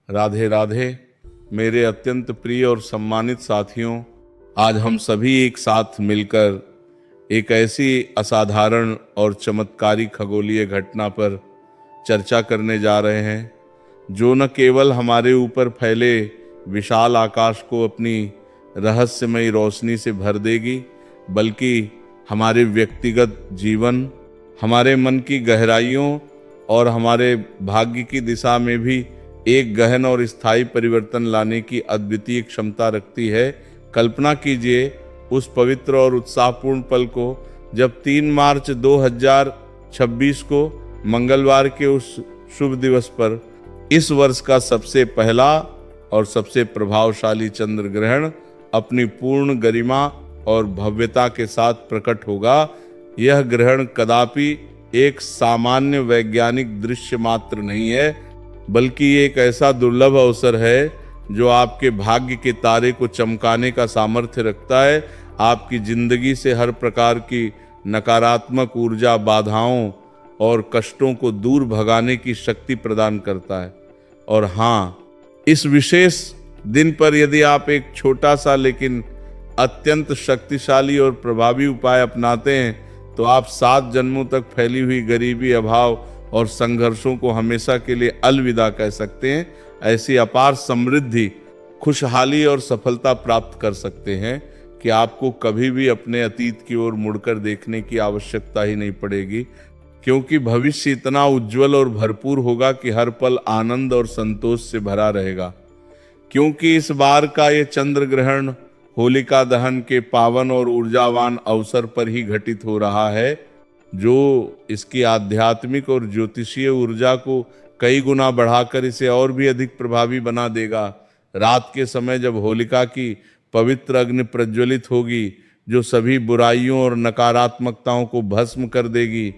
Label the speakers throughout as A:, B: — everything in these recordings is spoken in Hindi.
A: राधे राधे मेरे अत्यंत प्रिय और सम्मानित साथियों। आज हम सभी एक साथ मिलकर एक ऐसी असाधारण और चमत्कारी खगोलीय घटना पर चर्चा करने जा रहे हैं जो न केवल हमारे ऊपर फैले विशाल आकाश को अपनी रहस्यमयी रोशनी से भर देगी, बल्कि हमारे व्यक्तिगत जीवन, हमारे मन की गहराइयों और हमारे भाग्य की दिशा में भी एक गहन और स्थायी परिवर्तन लाने की अद्वितीय क्षमता रखती है। कल्पना कीजिए उस पवित्र और उत्साहपूर्ण पल को जब 3 मार्च 2026 को मंगलवार के उस शुभ दिवस पर इस वर्ष का सबसे पहला और सबसे प्रभावशाली चंद्र ग्रहण अपनी पूर्ण गरिमा और भव्यता के साथ प्रकट होगा। यह ग्रहण कदापि एक सामान्य वैज्ञानिक दृश्य मात्र नहीं है, बल्कि एक ऐसा दुर्लभ अवसर है जो आपके भाग्य के तारे को चमकाने का सामर्थ्य रखता है, आपकी जिंदगी से हर प्रकार की नकारात्मक ऊर्जा, बाधाओं और कष्टों को दूर भगाने की शक्ति प्रदान करता है। और हाँ, इस विशेष दिन पर यदि आप एक छोटा सा लेकिन अत्यंत शक्तिशाली और प्रभावी उपाय अपनाते हैं तो आप 7 जन्मों तक फैली हुई गरीबी, अभाव और संघर्षों को हमेशा के लिए अलविदा कह सकते हैं। ऐसी अपार समृद्धि, खुशहाली और सफलता प्राप्त कर सकते हैं कि आपको कभी भी अपने अतीत की ओर मुड़कर देखने की आवश्यकता ही नहीं पड़ेगी, क्योंकि भविष्य इतना उज्जवल और भरपूर होगा कि हर पल आनंद और संतोष से भरा रहेगा। क्योंकि इस बार का ये चंद्र ग्रहण होलिका दहन के पावन और ऊर्जावान अवसर पर ही घटित हो रहा है, जो इसकी आध्यात्मिक और ज्योतिषीय ऊर्जा को कई गुना बढ़ाकर इसे और भी अधिक प्रभावी बना देगा। रात के समय जब होलिका की पवित्र अग्नि प्रज्वलित होगी, जो सभी बुराइयों और नकारात्मकताओं को भस्म कर देगी,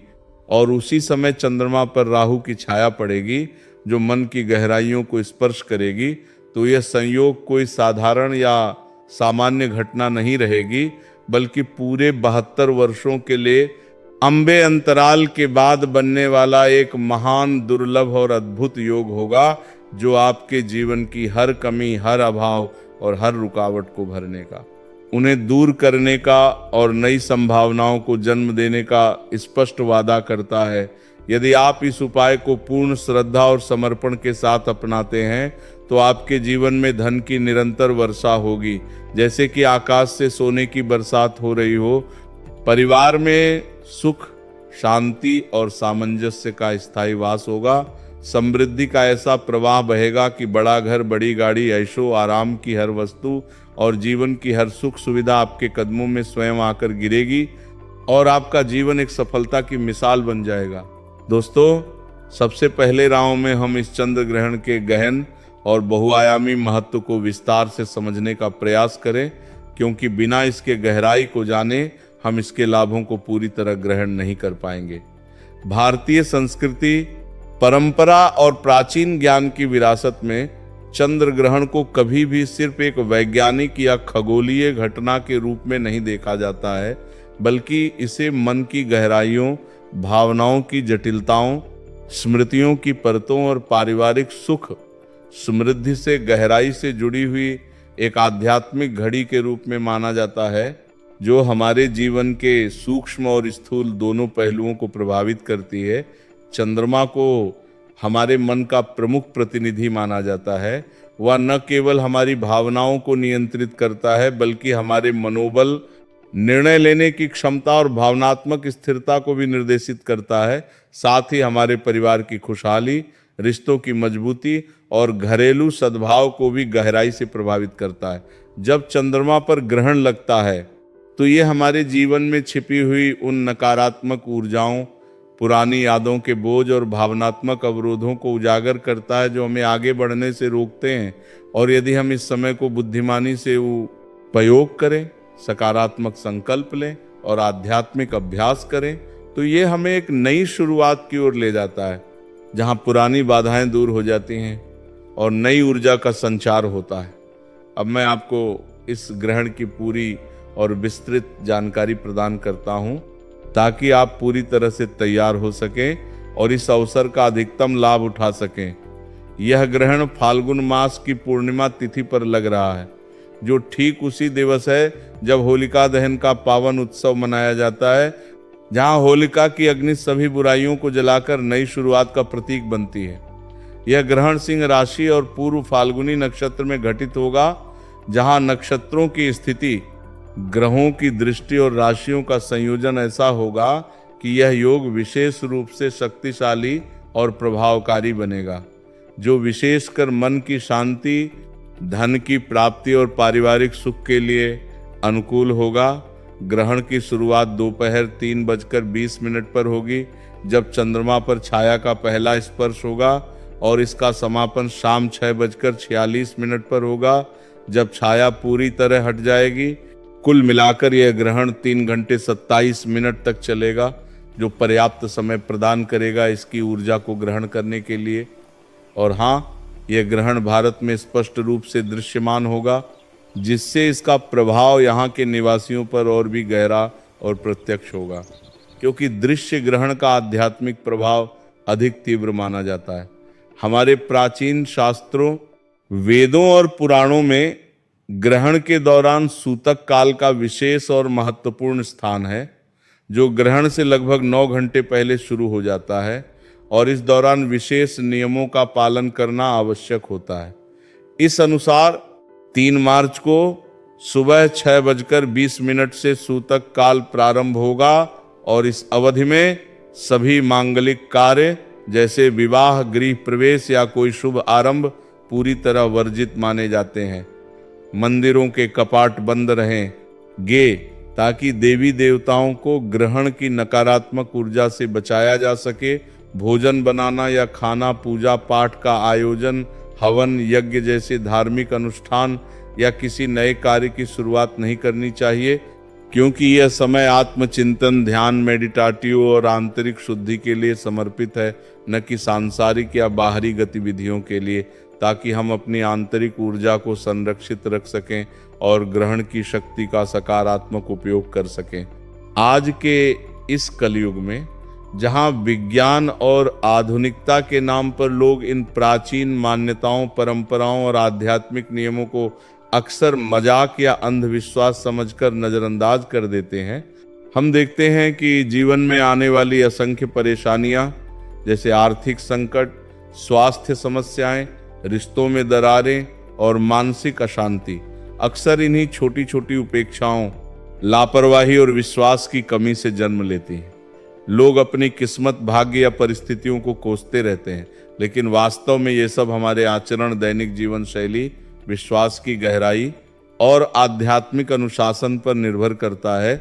A: और उसी समय चंद्रमा पर राहु की छाया पड़ेगी जो मन की गहराइयों को स्पर्श करेगी, तो यह संयोग कोई साधारण या सामान्य घटना नहीं रहेगी, बल्कि पूरे 72 वर्षों के लिए अंबे अंतराल के बाद बनने वाला एक महान, दुर्लभ और अद्भुत योग होगा, जो आपके जीवन की हर कमी, हर अभाव और हर रुकावट को भरने का, उन्हें दूर करने का और नई संभावनाओं को जन्म देने का स्पष्ट वादा करता है। यदि आप इस उपाय को पूर्ण श्रद्धा और समर्पण के साथ अपनाते हैं तो आपके जीवन में धन की निरंतर वर्षा होगी, जैसे कि आकाश से सोने की बरसात हो रही हो। परिवार में सुख, शांति और सामंजस्य का स्थायी वास होगा। समृद्धि का ऐसा प्रवाह बहेगा कि बड़ा घर, बड़ी गाड़ी, ऐशो आराम की हर वस्तु और जीवन की हर सुख सुविधा आपके कदमों में स्वयं आकर गिरेगी और आपका जीवन एक सफलता की मिसाल बन जाएगा। दोस्तों, सबसे पहले राउंड में हम इस चंद्र ग्रहण के गहन और बहुआयामी महत्व को विस्तार से समझने का प्रयास करें, क्योंकि बिना इसके गहराई को जाने हम इसके लाभों को पूरी तरह ग्रहण नहीं कर पाएंगे। भारतीय संस्कृति, परंपरा और प्राचीन ज्ञान की विरासत में चंद्र ग्रहण को कभी भी सिर्फ एक वैज्ञानिक या खगोलीय घटना के रूप में नहीं देखा जाता है, बल्कि इसे मन की गहराइयों, भावनाओं की जटिलताओं, स्मृतियों की परतों और पारिवारिक सुख समृद्धि से गहराई से जुड़ी हुई एक आध्यात्मिक घड़ी के रूप में माना जाता है, जो हमारे जीवन के सूक्ष्म और स्थूल दोनों पहलुओं को प्रभावित करती है। चंद्रमा को हमारे मन का प्रमुख प्रतिनिधि माना जाता है। वह न केवल हमारी भावनाओं को नियंत्रित करता है, बल्कि हमारे मनोबल, निर्णय लेने की क्षमता और भावनात्मक स्थिरता को भी निर्देशित करता है। साथ ही हमारे परिवार की खुशहाली, रिश्तों की मजबूती और घरेलू सद्भाव को भी गहराई से प्रभावित करता है। जब चंद्रमा पर ग्रहण लगता है तो ये हमारे जीवन में छिपी हुई उन नकारात्मक ऊर्जाओं, पुरानी यादों के बोझ और भावनात्मक अवरोधों को उजागर करता है, जो हमें आगे बढ़ने से रोकते हैं। और यदि हम इस समय को बुद्धिमानी से उपयोग करें, सकारात्मक संकल्प लें और आध्यात्मिक अभ्यास करें, तो ये हमें एक नई शुरुआत की ओर ले जाता है, जहां पुरानी बाधाएं दूर हो जाती हैं और नई ऊर्जा का संचार होता है। अब मैं आपको इस ग्रहण की पूरी और विस्तृत जानकारी प्रदान करता हूं, ताकि आप पूरी तरह से तैयार हो सकें और इस अवसर का अधिकतम लाभ उठा सकें। यह ग्रहण फाल्गुन मास की पूर्णिमा तिथि पर लग रहा है, जो ठीक उसी दिवस है जब होलिका दहन का पावन उत्सव मनाया जाता है, जहां होलिका की अग्नि सभी बुराइयों को जलाकर नई शुरुआत का प्रतीक बनती है। यह ग्रहण सिंह राशि और पूर्व फाल्गुनी नक्षत्र में घटित होगा, जहां नक्षत्रों की स्थिति, ग्रहों की दृष्टि और राशियों का संयोजन ऐसा होगा कि यह योग विशेष रूप से शक्तिशाली और प्रभावकारी बनेगा, जो विशेषकर मन की शांति, धन की प्राप्ति और पारिवारिक सुख के लिए अनुकूल होगा। ग्रहण की शुरुआत दोपहर 3:20 पर होगी, जब चंद्रमा पर छाया का पहला स्पर्श होगा, और इसका समापन शाम 6:46 पर होगा, जब छाया पूरी तरह हट जाएगी। कुल मिलाकर यह ग्रहण 3 घंटे 27 मिनट तक चलेगा, जो पर्याप्त समय प्रदान करेगा इसकी ऊर्जा को ग्रहण करने के लिए। और हाँ, यह ग्रहण भारत में स्पष्ट रूप से दृश्यमान होगा, जिससे इसका प्रभाव यहाँ के निवासियों पर और भी गहरा और प्रत्यक्ष होगा, क्योंकि दृश्य ग्रहण का आध्यात्मिक प्रभाव अधिक तीव्र माना जाता है। हमारे प्राचीन शास्त्रों, वेदों और पुराणों में ग्रहण के दौरान सूतक काल का विशेष और महत्वपूर्ण स्थान है, जो ग्रहण से लगभग 9 घंटे पहले शुरू हो जाता है, और इस दौरान विशेष नियमों का पालन करना आवश्यक होता है। इस अनुसार 3 मार्च को सुबह 6:20 से सूतक काल प्रारंभ होगा, और इस अवधि में सभी मांगलिक कार्य जैसे विवाह, गृह प्रवेश या कोई शुभ आरंभ पूरी तरह वर्जित माने जाते हैं। मंदिरों के कपाट बंद रहेंगे ताकि देवी देवताओं को ग्रहण की नकारात्मक ऊर्जा से बचाया जा सके। भोजन बनाना या खाना, पूजा पाठ का आयोजन, हवन यज्ञ जैसे धार्मिक अनुष्ठान या किसी नए कार्य की शुरुआत नहीं करनी चाहिए, क्योंकि यह समय आत्मचिंतन, ध्यान, मेडिटेटिव और आंतरिक शुद्धि के लिए समर्पित है, न कि सांसारिक या बाहरी गतिविधियों के लिए, ताकि हम अपनी आंतरिक ऊर्जा को संरक्षित रख सकें और ग्रहण की शक्ति का सकारात्मक उपयोग कर सकें। आज के इस कलयुग में, जहां विज्ञान और आधुनिकता के नाम पर लोग इन प्राचीन मान्यताओं, परंपराओं और आध्यात्मिक नियमों को अक्सर मजाक या अंधविश्वास समझकर नजरअंदाज कर देते हैं, हम देखते हैं कि जीवन में आने वाली असंख्य परेशानियां, जैसे आर्थिक संकट, स्वास्थ्य समस्याएं, रिश्तों में दरारें और मानसिक अशांति, अक्सर इन्हीं छोटी छोटी उपेक्षाओं, लापरवाही और विश्वास की कमी से जन्म लेती हैं। लोग अपनी किस्मत, भाग्य या परिस्थितियों को कोसते रहते हैं, लेकिन वास्तव में ये सब हमारे आचरण, दैनिक जीवन शैली, विश्वास की गहराई और आध्यात्मिक अनुशासन पर निर्भर करता है,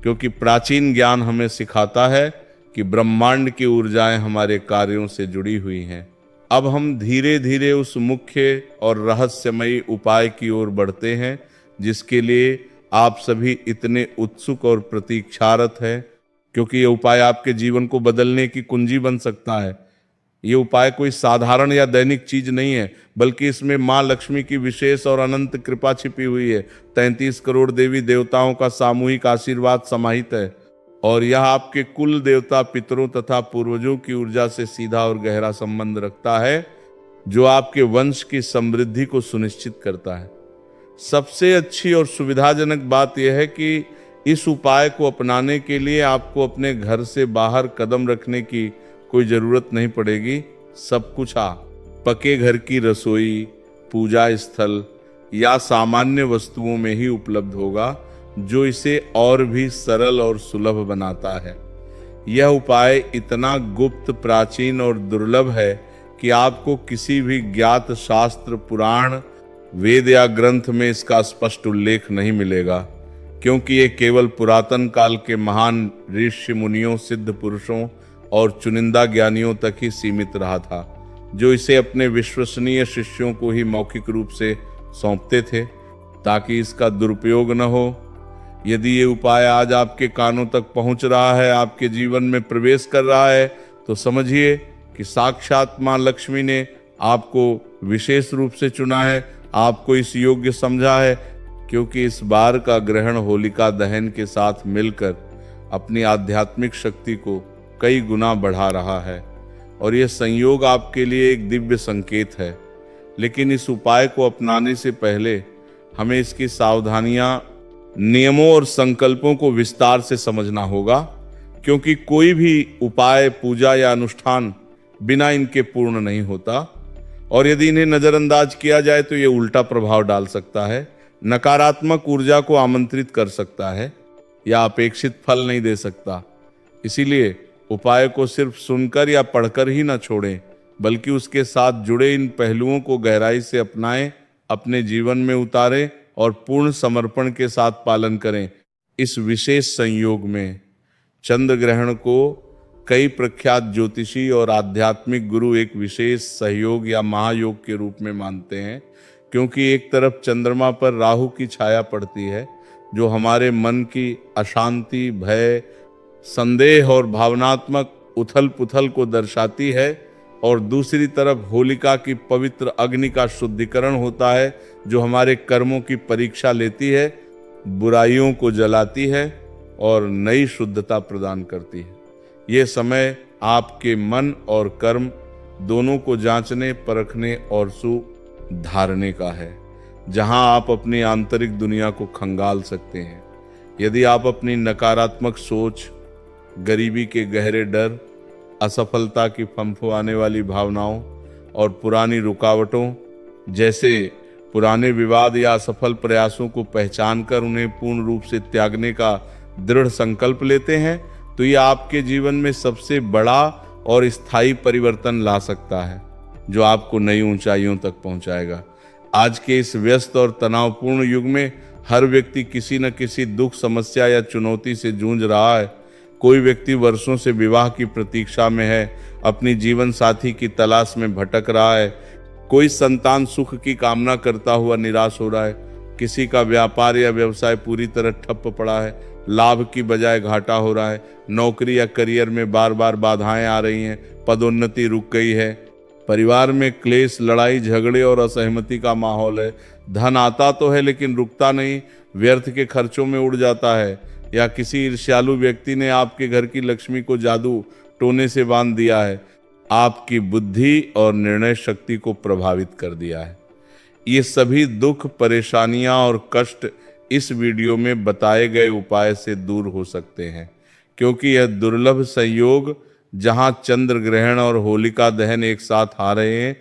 A: क्योंकि प्राचीन ज्ञान हमें सिखाता है कि ब्रह्मांड की ऊर्जाएं हमारे कार्यों से जुड़ी हुई हैं। अब हम धीरे धीरे उस मुख्य और रहस्यमयी उपाय की ओर बढ़ते हैं, जिसके लिए आप सभी इतने उत्सुक और प्रतीक्षारत हैं, क्योंकि ये उपाय आपके जीवन को बदलने की कुंजी बन सकता है। ये उपाय कोई साधारण या दैनिक चीज नहीं है, बल्कि इसमें माँ लक्ष्मी की विशेष और अनंत कृपा छिपी हुई है। 33 करोड़ देवी देवताओं का सामूहिक आशीर्वाद समाहित है, और यह आपके कुल देवता, पितरों तथा पूर्वजों की ऊर्जा से सीधा और गहरा संबंध रखता है, जो आपके वंश की समृद्धि को सुनिश्चित करता है। सबसे अच्छी और सुविधाजनक बात यह है कि इस उपाय को अपनाने के लिए आपको अपने घर से बाहर कदम रखने की कोई जरूरत नहीं पड़ेगी। सब कुछ पके घर की रसोई, पूजा स्थल या सामान्य वस्तुओं में ही उपलब्ध होगा, जो इसे और भी सरल और सुलभ बनाता है। यह उपाय इतना गुप्त, प्राचीन और दुर्लभ है कि आपको किसी भी ज्ञात शास्त्र, पुराण, वेद या ग्रंथ में इसका स्पष्ट उल्लेख नहीं मिलेगा, क्योंकि ये केवल पुरातन काल के महान ऋषि मुनियों, सिद्ध पुरुषों और चुनिंदा ज्ञानियों तक ही सीमित रहा था, जो इसे अपने विश्वसनीय शिष्यों को ही मौखिक रूप से सौंपते थे, ताकि इसका दुरुपयोग न हो। यदि ये उपाय आज आपके कानों तक पहुंच रहा है, आपके जीवन में प्रवेश कर रहा है, तो समझिए कि साक्षात मां लक्ष्मी ने आपको विशेष रूप से चुना है, आपको इस योग्य समझा है, क्योंकि इस बार का ग्रहण होलिका दहन के साथ मिलकर अपनी आध्यात्मिक शक्ति को कई गुना बढ़ा रहा है। और यह संयोग आपके लिए एक दिव्य संकेत है। लेकिन इस उपाय को अपनाने से पहले हमें इसकी सावधानियां, नियमों और संकल्पों को विस्तार से समझना होगा, क्योंकि कोई भी उपाय, पूजा या अनुष्ठान बिना इनके पूर्ण नहीं होता। और यदि इन्हें नजरअंदाज किया जाए तो ये उल्टा प्रभाव डाल सकता है, नकारात्मक ऊर्जा को आमंत्रित कर सकता है या अपेक्षित फल नहीं दे सकता। इसीलिए उपाय को सिर्फ सुनकर या पढ़कर ही न छोड़ें, बल्कि उसके साथ जुड़े इन पहलुओं को गहराई से अपनाएं, अपने जीवन में उतारें और पूर्ण समर्पण के साथ पालन करें। इस विशेष संयोग में चंद्र ग्रहण को कई प्रख्यात ज्योतिषी और आध्यात्मिक गुरु एक विशेष सहयोग या महायोग के रूप में मानते हैं, क्योंकि एक तरफ चंद्रमा पर राहु की छाया पड़ती है जो हमारे मन की अशांति, भय, संदेह और भावनात्मक उथल पुथल को दर्शाती है, और दूसरी तरफ होलिका की पवित्र अग्नि का शुद्धिकरण होता है जो हमारे कर्मों की परीक्षा लेती है, बुराइयों को जलाती है और नई शुद्धता प्रदान करती है। ये समय आपके मन और कर्म दोनों को जांचने, परखने और सुधारने का है, जहां आप अपनी आंतरिक दुनिया को खंगाल सकते हैं। यदि आप अपनी नकारात्मक सोच, गरीबी के गहरे डर, असफलता की फंफवाने वाली भावनाओं और पुरानी रुकावटों जैसे पुराने विवाद या असफल प्रयासों को पहचान कर उन्हें पूर्ण रूप से त्यागने का दृढ़ संकल्प लेते हैं, तो यह आपके जीवन में सबसे बड़ा और स्थायी परिवर्तन ला सकता है, जो आपको नई ऊंचाइयों तक पहुंचाएगा। आज के इस व्यस्त और तनावपूर्ण युग में हर व्यक्ति किसी न किसी दुख, समस्या या चुनौती से जूझ रहा है। कोई व्यक्ति वर्षों से विवाह की प्रतीक्षा में है, अपनी जीवन साथी की तलाश में भटक रहा है। कोई संतान सुख की कामना करता हुआ निराश हो रहा है। किसी का व्यापार या व्यवसाय पूरी तरह ठप पड़ा है, लाभ की बजाय घाटा हो रहा है। नौकरी या करियर में बार बार बाधाएं आ रही हैं, पदोन्नति रुक गई है। परिवार में क्लेश, लड़ाई झगड़े और असहमति का माहौल है। धन आता तो है लेकिन रुकता नहीं, व्यर्थ के खर्चों में उड़ जाता है। या किसी ईर्ष्यालु व्यक्ति ने आपके घर की लक्ष्मी को जादू टोने से बांध दिया है, आपकी बुद्धि और निर्णय शक्ति को प्रभावित कर दिया है। ये सभी दुख, परेशानियां और कष्ट इस वीडियो में बताए गए उपाय से दूर हो सकते हैं, क्योंकि यह दुर्लभ संयोग, जहां चंद्र ग्रहण और होलिका दहन एक साथ आ रहे हैं,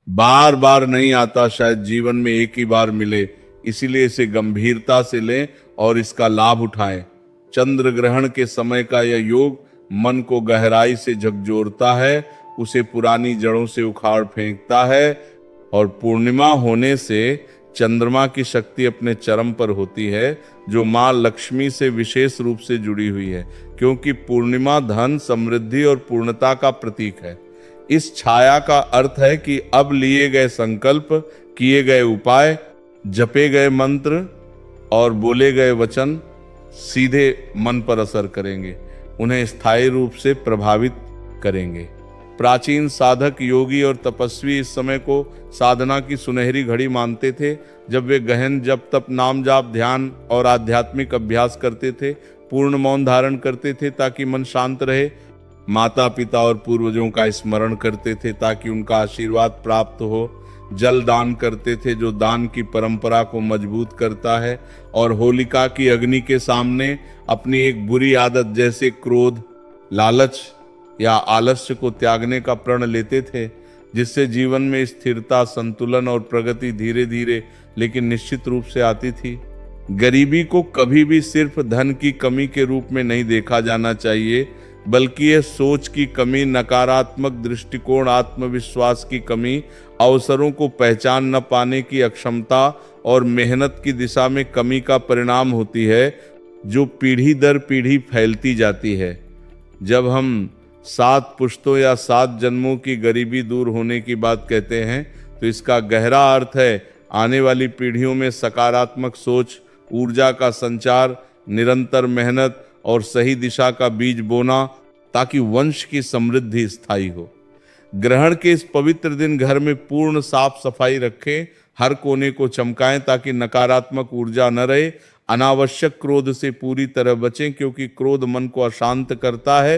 A: बार बार नहीं आता, शायद जीवन में एक ही बार मिले। इसीलिए इसे गंभीरता से लें और इसका लाभ उठाएं। चंद्र ग्रहण के समय का यह योग मन को गहराई से झकझोरता है, उसे पुरानी जड़ों से उखाड़ फेंकता है, और पूर्णिमा होने से चंद्रमा की शक्ति अपने चरम पर होती है, जो मां लक्ष्मी से विशेष रूप से जुड़ी हुई है, क्योंकि पूर्णिमा धन, समृद्धि और पूर्णता का प्रतीक है। इस छाया का अर्थ है कि अब लिए गए संकल्प, किए गए उपाय, जपे गए मंत्र और बोले गए वचन सीधे मन पर असर करेंगे, उन्हें स्थायी रूप से प्रभावित करेंगे। प्राचीन साधक, योगी और तपस्वी इस समय को साधना की सुनहरी घड़ी मानते थे, जब वे गहन जप, तप, नाम जाप, ध्यान और आध्यात्मिक अभ्यास करते थे, पूर्ण मौन धारण करते थे ताकि मन शांत रहे, माता पिता और पूर्वजों का स्मरण करते थे ताकि उनका आशीर्वाद प्राप्त हो, जल दान करते थे जो दान की परंपरा को मजबूत करता है, और होलिका की अग्नि के सामने अपनी एक बुरी आदत जैसे क्रोध, लालच या आलस्य को त्यागने का प्रण लेते थे, जिससे जीवन में स्थिरता, संतुलन और प्रगति धीरे धीरे लेकिन निश्चित रूप से आती थी। गरीबी को कभी भी सिर्फ धन की कमी के रूप में नहीं देखा जाना चाहिए, बल्कि यह सोच की कमी, नकारात्मक दृष्टिकोण, आत्मविश्वास की कमी, अवसरों को पहचान न पाने की अक्षमता और मेहनत की दिशा में कमी का परिणाम होती है, जो पीढ़ी दर पीढ़ी फैलती जाती है। जब हम 7 पुश्तों या 7 जन्मों की गरीबी दूर होने की बात कहते हैं, तो इसका गहरा अर्थ है आने वाली पीढ़ियों में सकारात्मक सोच, ऊर्जा का संचार, निरंतर मेहनत और सही दिशा का बीज बोना, ताकि वंश की समृद्धि स्थायी हो। ग्रहण के इस पवित्र दिन घर में पूर्ण साफ सफाई रखें, हर कोने को चमकाएं ताकि नकारात्मक ऊर्जा न रहे। अनावश्यक क्रोध से पूरी तरह बचें, क्योंकि क्रोध मन को अशांत करता है,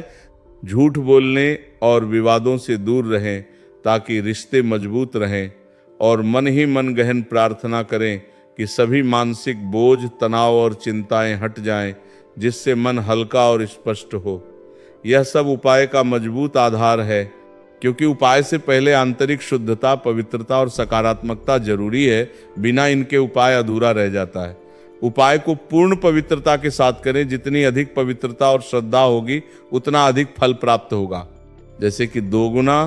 A: झूठ बोलने और विवादों से दूर रहें ताकि रिश्ते मजबूत रहें, और मन ही मन गहन प्रार्थना करें कि सभी मानसिक बोझ, तनाव और चिंताएं हट जाएं, जिससे मन हल्का और स्पष्ट हो। यह सब उपाय का मजबूत आधार है, क्योंकि उपाय से पहले आंतरिक शुद्धता, पवित्रता और सकारात्मकता जरूरी है। बिना इनके उपाय अधूरा रह जाता है। उपाय को पूर्ण पवित्रता के साथ करें। जितनी अधिक पवित्रता और श्रद्धा होगी उतना अधिक फल प्राप्त होगा। जैसे कि 2 गुना,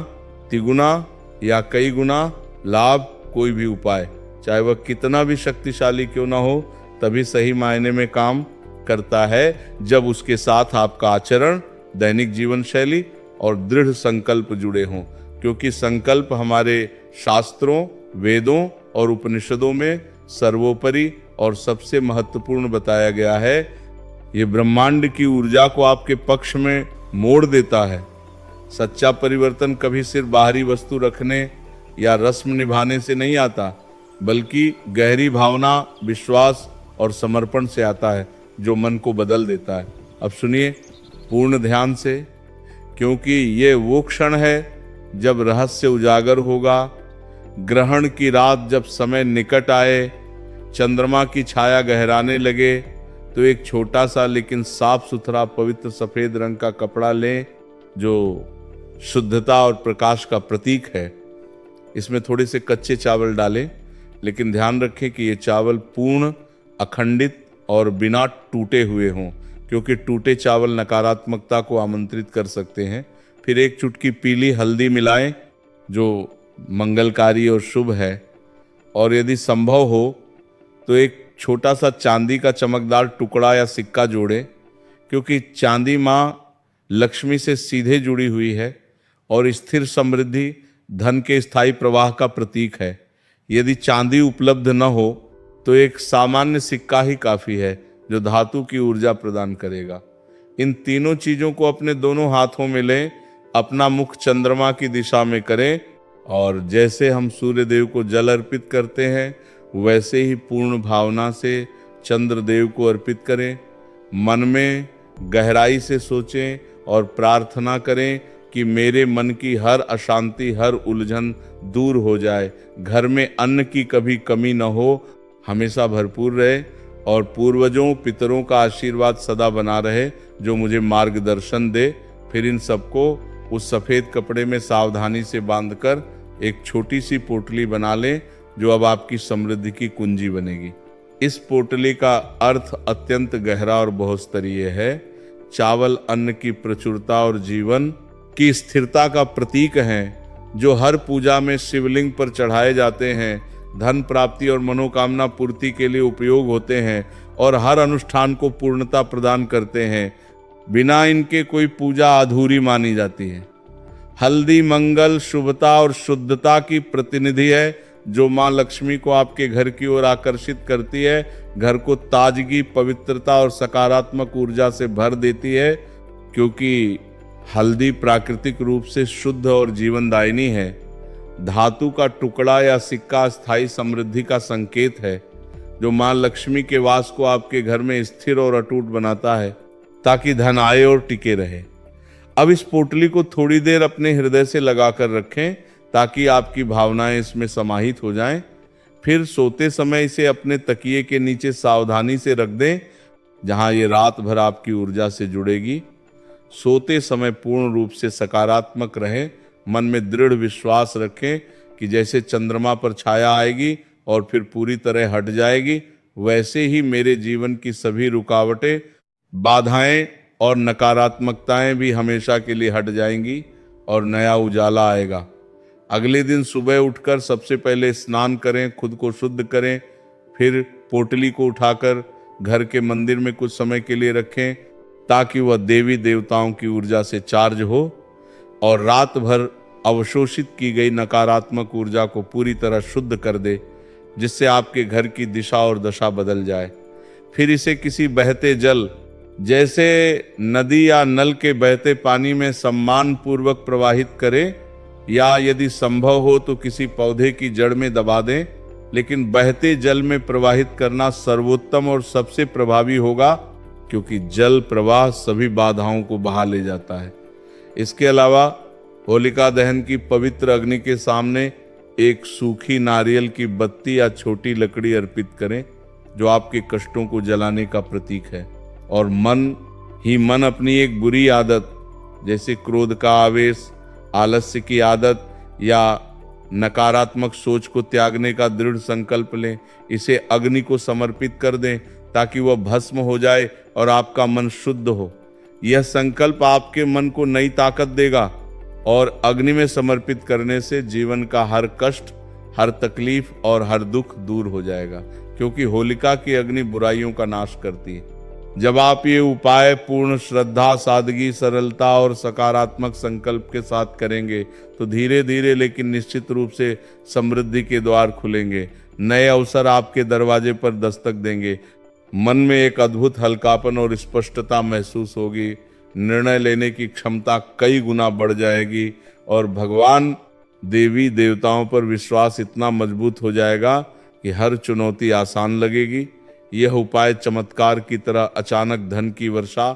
A: 3 गुना या कई गुना लाभ कोई भी उपाय, चाहे वह कितना भी शक्तिशाली क्यों ना हो, तभी सही मायने में काम करता है जब उसके साथ आपका आचरण, दैनिक जीवन शैली और दृढ़ संकल्प जुड़े हों। क्योंकि संकल्प हमारे शास्त्रों, वेदों और उपनिषदों में सर्वोपरि और सबसे महत्वपूर्ण बताया गया है। ये ब्रह्मांड की ऊर्जा को आपके पक्ष में मोड़ देता है। सच्चा परिवर्तन कभी सिर्फ बाहरी वस्तु रखने या रस्म निभाने से नहीं आता, बल्कि गहरी भावना, विश्वास और समर्पण से आता है, जो मन को बदल देता है। अब सुनिए पूर्ण ध्यान से, क्योंकि ये वो क्षण है जब रहस्य उजागर होगा। ग्रहण की रात जब समय निकट आए, चंद्रमा की छाया गहराने लगे, तो एक छोटा सा लेकिन साफ सुथरा पवित्र सफेद रंग का कपड़ा लें, जो शुद्धता और प्रकाश का प्रतीक है। इसमें थोड़े से कच्चे चावल डालें, लेकिन ध्यान रखें कि ये चावल पूर्ण, अखंडित और बिना टूटे हुए हों, क्योंकि टूटे चावल नकारात्मकता को आमंत्रित कर सकते हैं। फिर 1 चुटकी पीली हल्दी मिलाएं, जो मंगलकारी और शुभ है। और यदि संभव हो तो एक छोटा सा चांदी का चमकदार टुकड़ा या सिक्का जोड़ें, क्योंकि चांदी माँ लक्ष्मी से सीधे जुड़ी हुई है और स्थिर समृद्धि, धन के स्थायी प्रवाह का प्रतीक है। यदि चांदी उपलब्ध न हो तो एक सामान्य सिक्का ही काफी है, जो धातु की ऊर्जा प्रदान करेगा। इन तीनों चीजों को अपने दोनों हाथों में लें, अपना मुख चंद्रमा की दिशा में करें, और जैसे हम सूर्य देव को जल अर्पित करते हैं, वैसे ही पूर्ण भावना से चंद्रदेव को अर्पित करें। मन में गहराई से सोचें और प्रार्थना करें कि मेरे मन की हर अशांति, हर उलझन दूर हो जाए। घर में अन्न की कभी कमी न हो, हमेशा भरपूर रहे, और पूर्वजों, पितरों का आशीर्वाद सदा बना रहे, जो मुझे मार्गदर्शन दे। फिर इन सबको उस सफेद कपड़े में सावधानी से बांधकर एक छोटी सी पोटली बना लें, जो अब आपकी समृद्धि की कुंजी बनेगी। इस पोटली का अर्थ अत्यंत गहरा और बहुस्तरीय है। चावल अन्न की प्रचुरता और जीवन की स्थिरता का प्रतीक हैं, जो हर पूजा में शिवलिंग पर चढ़ाए जाते हैं, धन प्राप्ति और मनोकामना पूर्ति के लिए उपयोग होते हैं और हर अनुष्ठान को पूर्णता प्रदान करते हैं। बिना इनके कोई पूजा अधूरी मानी जाती है। हल्दी मंगल, शुभता और शुद्धता की प्रतिनिधि है, जो माँ लक्ष्मी को आपके घर की ओर आकर्षित करती है, घर को ताजगी, पवित्रता और सकारात्मक ऊर्जा से भर देती है। क्योंकि हल्दी प्राकृतिक रूप से शुद्ध और जीवनदायिनी है। धातु का टुकड़ा या सिक्का स्थायी समृद्धि का संकेत है, जो माँ लक्ष्मी के वास को आपके घर में स्थिर और अटूट बनाता है, ताकि धन आए और टिके रहे। अब इस पोटली को थोड़ी देर अपने हृदय से लगाकर रखें, ताकि आपकी भावनाएं इसमें समाहित हो जाएं। फिर सोते समय इसे अपने तकिए के नीचे सावधानी से रख दें, जहां ये रात भर आपकी ऊर्जा से जुड़ेगी। सोते समय पूर्ण रूप से सकारात्मक रहें। मन में दृढ़ विश्वास रखें कि जैसे चंद्रमा पर छाया आएगी और फिर पूरी तरह हट जाएगी, वैसे ही मेरे जीवन की सभी रुकावटें, बाधाएं और नकारात्मकताएं भी हमेशा के लिए हट जाएंगी और नया उजाला आएगा। अगले दिन सुबह उठकर सबसे पहले स्नान करें, खुद को शुद्ध करें, फिर पोटली को उठाकर घर के मंदिर में कुछ समय के लिए रखें, ताकि वह देवी देवताओं की ऊर्जा से चार्ज हो और रात भर अवशोषित की गई नकारात्मक ऊर्जा को पूरी तरह शुद्ध कर दे, जिससे आपके घर की दिशा और दशा बदल जाए। फिर इसे किसी बहते जल, जैसे नदी या नल के बहते पानी में सम्मान पूर्वक प्रवाहित करें, या यदि संभव हो तो किसी पौधे की जड़ में दबा दें। लेकिन बहते जल में प्रवाहित करना सर्वोत्तम और सबसे प्रभावी होगा, क्योंकि जल प्रवाह सभी बाधाओं को बहा ले जाता है। इसके अलावा होलिका दहन की पवित्र अग्नि के सामने एक सूखी नारियल की बत्ती या छोटी लकड़ी अर्पित करें, जो आपके कष्टों को जलाने का प्रतीक है। और मन अपनी एक बुरी आदत जैसे क्रोध का आवेश, आलस्य की आदत या नकारात्मक सोच को त्यागने का दृढ़ संकल्प लें। इसे अग्नि को समर्पित कर दें ताकि वह भस्म हो जाए और आपका मन शुद्ध हो। यह संकल्प आपके मन को नई ताकत देगा और अग्नि में समर्पित करने से जीवन का हर कष्ट, हर तकलीफ और हर दुख दूर हो जाएगा, क्योंकि होलिका की अग्नि बुराइयों का नाश करती है। जब आप ये उपाय पूर्ण श्रद्धा, सादगी, सरलता और सकारात्मक संकल्प के साथ करेंगे तो धीरे धीरे लेकिन निश्चित रूप से समृद्धि के द्वार खुलेंगे। नए अवसर आपके दरवाजे पर दस्तक देंगे। मन में एक अद्भुत हल्कापन और स्पष्टता महसूस होगी। निर्णय लेने की क्षमता कई गुना बढ़ जाएगी और भगवान, देवी देवताओं पर विश्वास इतना मजबूत हो जाएगा कि हर चुनौती आसान लगेगी। यह उपाय चमत्कार की तरह अचानक धन की वर्षा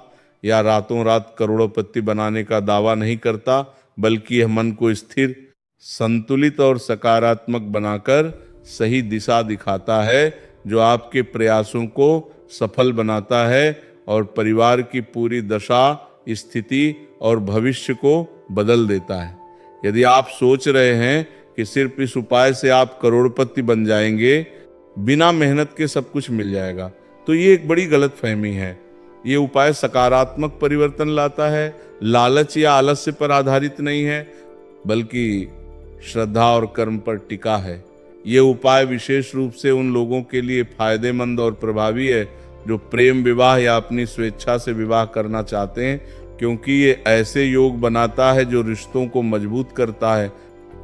A: या रातों रात करोड़पति बनाने का दावा नहीं करता, बल्कि यह मन को स्थिर, संतुलित और सकारात्मक बनाकर सही दिशा दिखाता है, जो आपके प्रयासों को सफल बनाता है और परिवार की पूरी दशा, स्थिति और भविष्य को बदल देता है। यदि आप सोच रहे हैं कि सिर्फ इस उपाय से आप करोड़पति बन जाएंगे, बिना मेहनत के सब कुछ मिल जाएगा, तो ये एक बड़ी गलतफहमी है। ये उपाय सकारात्मक परिवर्तन लाता है, लालच या आलस्य पर आधारित नहीं है, बल्कि श्रद्धा और कर्म पर टिका है। ये उपाय विशेष रूप से उन लोगों के लिए फायदेमंद और प्रभावी है जो प्रेम विवाह या अपनी स्वेच्छा से विवाह करना चाहते हैं, क्योंकि ये ऐसे योग बनाता है जो रिश्तों को मजबूत करता है,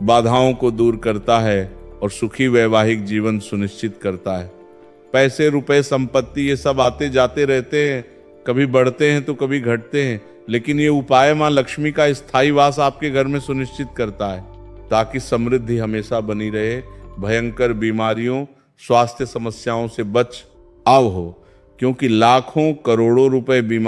A: बाधाओं को दूर करता है और सुखी वैवाहिक जीवन सुनिश्चित करता है। पैसे, रुपए, संपत्ति ये सब आते जाते रहते हैं, कभी बढ़ते हैं तो कभी घटते हैं, लेकिन ये उपाय मां लक्ष्मी का स्थायी वास आपके घर में सुनिश्चित करता है, ताकि समृद्धि हमेशा बनी रहे, भयंकर बीमारियों, स्वास्थ्य समस्याओं से बचाव हो, क्योंकि लाखों करोड़ों रुपए बीमारी